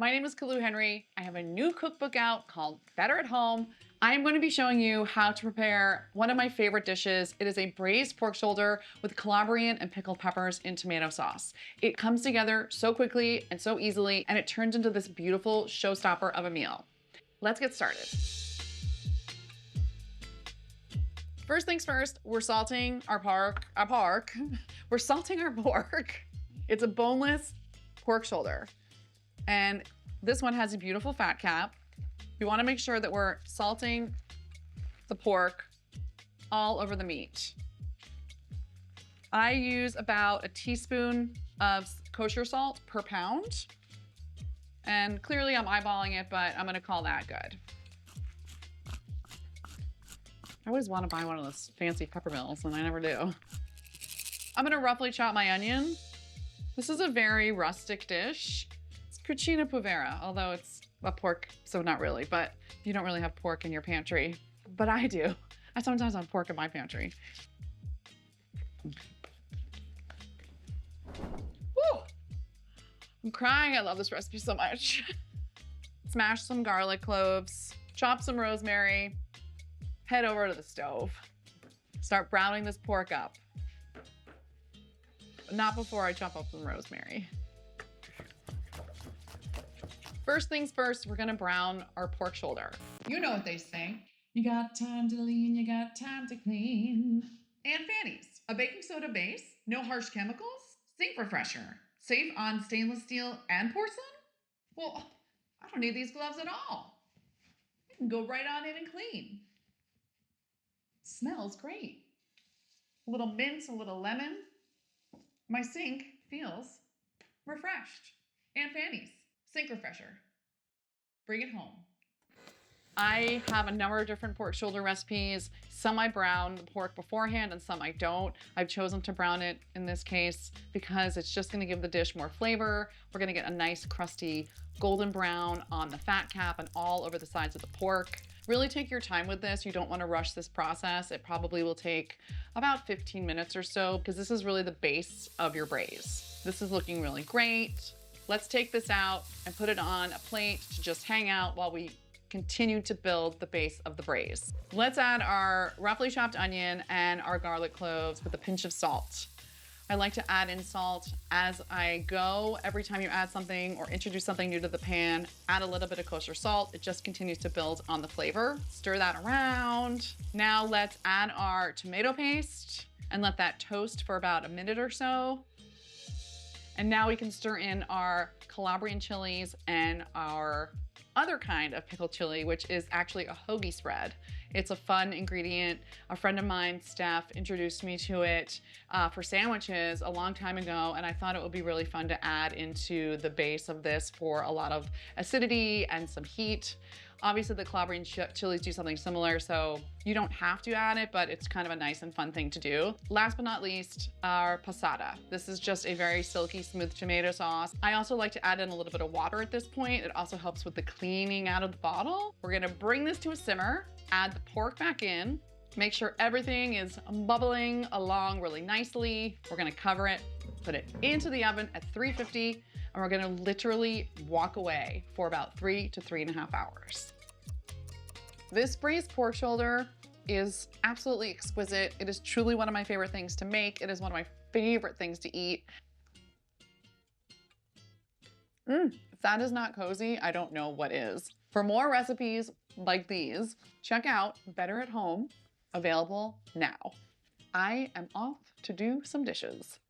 My name is Kalu Henry. I have a new cookbook out called Better at Home. I'm going to be showing you how to prepare one of my favorite dishes. It is a braised pork shoulder with Calabrian and pickled peppers in tomato sauce. It comes together so quickly and so easily, and it turns into this beautiful showstopper of a meal. Let's get started. First things first, we're salting our pork. We're salting our pork. It's a boneless pork shoulder. And this one has a beautiful fat cap. We want to make sure that we're salting the pork all over the meat. I use about a teaspoon of kosher salt per pound. And clearly I'm eyeballing it, but I'm going to call that good. I always want to buy one of those fancy pepper mills, and I never do. I'm going to roughly chop my onion. This is a very rustic dish. It's cucina povera, although it's a pork, so not really, but you don't really have pork in your pantry. But I do. I sometimes have pork in my pantry. Woo! I'm crying, I love this recipe so much. Smash some garlic cloves, chop some rosemary, head over to the stove. Start browning this pork up. But not before I chop up some rosemary. First things first, we're gonna brown our pork shoulder. You know what they say. You got time to lean, you got time to clean. Aunt Fannie's, a baking soda base, no harsh chemicals, sink refresher, safe on stainless steel and porcelain? Well, I don't need these gloves at all. I can go right on in and clean. Smells great. A little mint, a little lemon. My sink feels refreshed. Aunt Fannie's, sink refresher. Bring it home. I have a number of different pork shoulder recipes. Some I brown the pork beforehand and some I don't. I've chosen to brown it in this case because it's just gonna give the dish more flavor. We're gonna get a nice crusty golden brown on the fat cap and all over the sides of the pork. Really take your time with this. You don't want to rush this process. It probably will take about 15 minutes or so because this is really the base of your braise. This is looking really great. Let's take this out and put it on a plate to just hang out while we continue to build the base of the braise. Let's add our roughly chopped onion and our garlic cloves with a pinch of salt. I like to add in salt as I go. Every time you add something or introduce something new to the pan, add a little bit of kosher salt. It just continues to build on the flavor. Stir that around. Now let's add our tomato paste and let that toast for about a minute or so. And now we can stir in our Calabrian chilies and our other kind of pickled chili, which is actually a hoagie spread. It's a fun ingredient. A friend of mine, Steph, introduced me to it for sandwiches a long time ago, and I thought it would be really fun to add into the base of this for a lot of acidity and some heat. Obviously, the Calabrian chilies do something similar, so you don't have to add it, but it's kind of a nice and fun thing to do. Last but not least, our passata. This is just a very silky, smooth tomato sauce. I also like to add in a little bit of water at this point. It also helps with the cleaning out of the bottle. We're gonna bring this to a simmer, add the pork back in, make sure everything is bubbling along really nicely. We're gonna cover it, put it into the oven at 350, and we're gonna literally walk away for about 3 to 3.5 hours. This braised pork shoulder is absolutely exquisite. It is truly one of my favorite things to make. It is one of my favorite things to eat. If that is not cozy, I don't know what is. For more recipes like these, check out Better at Home, available now. I am off to do some dishes.